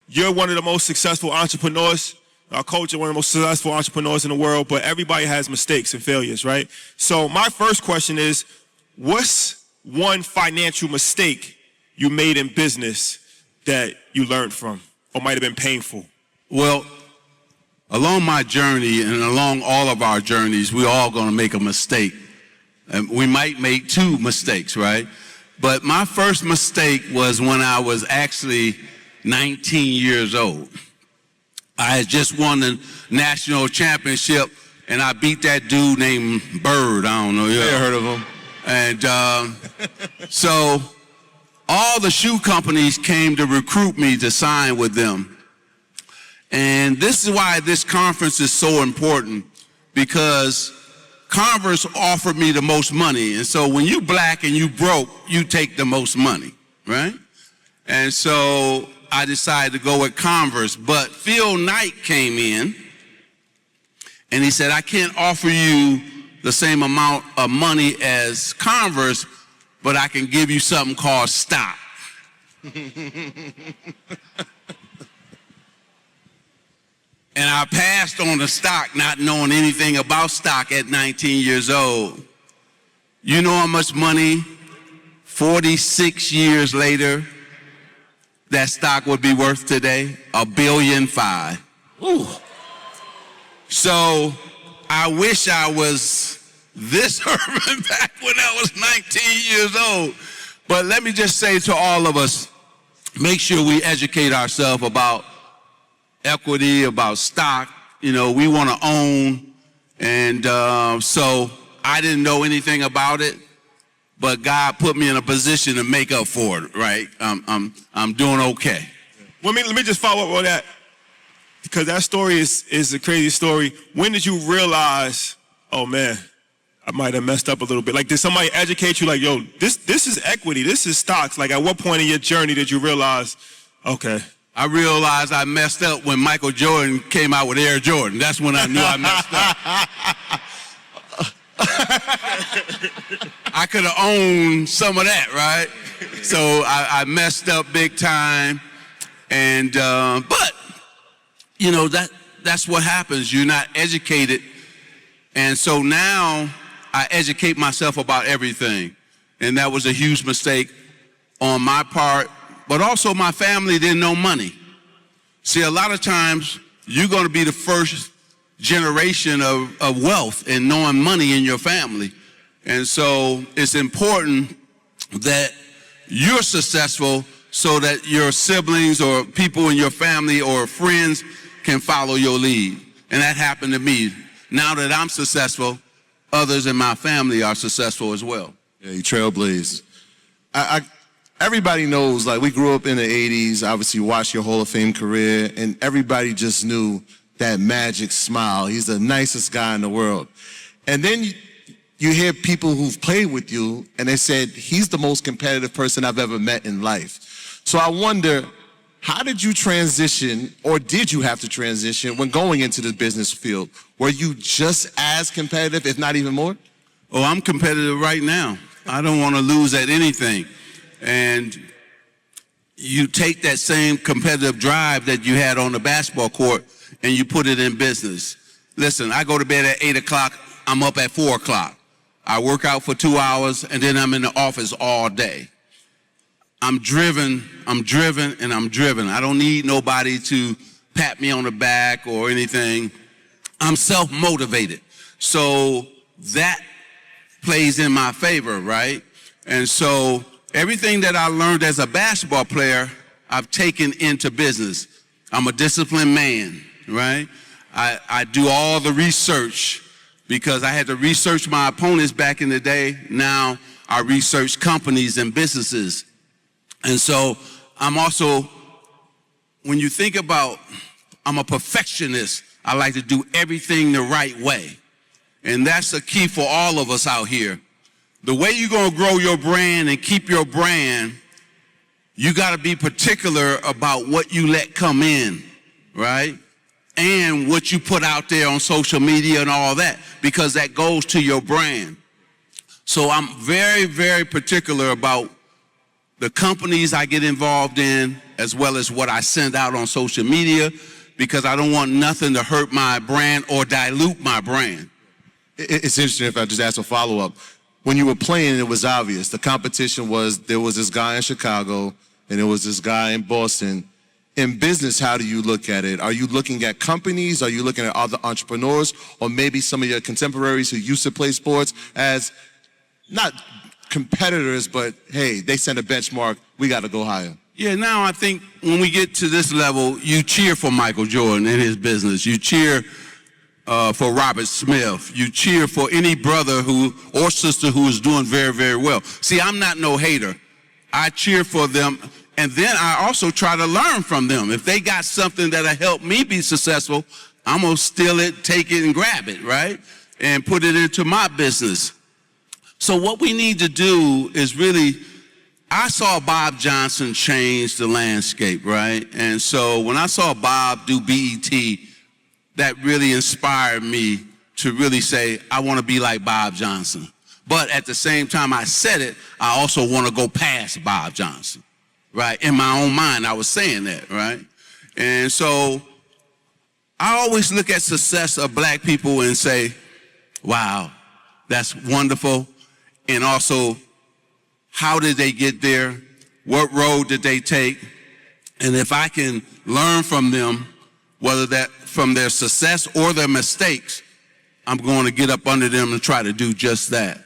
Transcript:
you're one of the most successful entrepreneurs. Our coach is one of the most successful entrepreneurs in the world, but everybody has mistakes and failures, right? So my first question is, what's one financial mistake you made in business that you learned from or might have been painful? Well, along my journey and along all of our journeys, we're all going to make a mistake. And we might make two mistakes, right? But my first mistake was when I was actually 19 years old. I had just won the national championship, and I beat that dude named Bird. I don't know. You ever heard of him? And so all the shoe companies came to recruit me to sign with them. And this is why this conference is so important, because Converse offered me the most money. And so when you black and you broke, you take the most money, right? And so I decided to go with Converse. But Phil Knight came in and he said, I can't offer you the same amount of money as Converse, but I can give you something called stock. And I passed on the stock, not knowing anything about stock at 19 years old. You know how much money 46 years later that stock would be worth today? $1.5 billion. Ooh. So I wish I was this Earvin back when I was 19 years old. But let me just say to all of us, make sure we educate ourselves about equity, about stock. You know, we want to own. And so I didn't know anything about it, but God put me in a position to make up for it, right? I'm doing okay. Well, let me just follow up on that, because that story is a crazy story. When did you realize, oh man, I might have messed up a little bit? Like, did somebody educate you like, yo, this is equity, this is stocks? Like, at what point in your journey did you realize, okay? I realized I messed up when Michael Jordan came out with Air Jordan. That's when I knew I messed up. I could have owned some of that, right? So I messed up big time. And but you know, that's what happens. You're not educated. And so now I educate myself about everything. And that was a huge mistake on my part. But also my family didn't know money. See, a lot of times you're going to be the first generation of wealth and knowing money in your family. And so it's important that you're successful so that your siblings or people in your family or friends can follow your lead. And that happened to me. Now that I'm successful, others in my family are successful as well. Yeah, you trailblazed. Everybody knows, like, we grew up in the 80s, obviously watched your Hall of Fame career, and everybody just knew that magic smile. He's the nicest guy in the world. And then you hear people who've played with you, and they said, he's the most competitive person I've ever met in life. So I wonder, how did you transition, or did you have to transition when going into the business field? Were you just as competitive, if not even more? Oh, I'm competitive right now. I don't want to lose at anything. And you take that same competitive drive that you had on the basketball court and you put it in business. Listen, I go to bed at 8 o'clock, I'm up at 4 o'clock. I work out for 2 hours, and then I'm in the office all day. I'm driven. I don't need nobody to pat me on the back or anything. I'm self-motivated. So that plays in my favor, right? And so everything that I learned as a basketball player, I've taken into business. I'm a disciplined man, right? I do all the research because I had to research my opponents back in the day. Now I research companies and businesses. And so I'm also, when you think about, I'm a perfectionist. I like to do everything the right way. And that's the key for all of us out here. The way you're going to grow your brand and keep your brand, you got to be particular about what you let come in, right? And what you put out there on social media and all that, because that goes to your brand. So I'm very, very particular about the companies I get involved in, as well as what I send out on social media, because I don't want nothing to hurt my brand or dilute my brand. It's interesting if I just ask a follow-up. When you were playing, it was obvious. The competition was, there was this guy in Chicago and there was this guy in Boston. In business, how do you look at it? Are you looking at companies? Are you looking at other entrepreneurs? Or maybe some of your contemporaries who used to play sports as not competitors, but hey, they set a benchmark, we got to go higher? Yeah, now I think when we get to this level, you cheer for Michael Jordan and his business. You cheer for Robert Smith. You cheer for any brother who or sister who is doing very, very well. See, I'm not no hater. I cheer for them, and then I also try to learn from them. If they got something that'll help me be successful, I'm going to steal it, take it, and grab it, right? And put it into my business. So what we need to do is really, I saw Bob Johnson change the landscape, right? And so when I saw Bob do BET, that really inspired me to really say, I want to be like Bob Johnson. But at the same time I said it, I also want to go past Bob Johnson, right? In my own mind, I was saying that, right? And so I always look at success of black people and say, wow, that's wonderful. And also, how did they get there? What road did they take? And if I can learn from them, whether that from their success or their mistakes, I'm going to get up under them and try to do just that.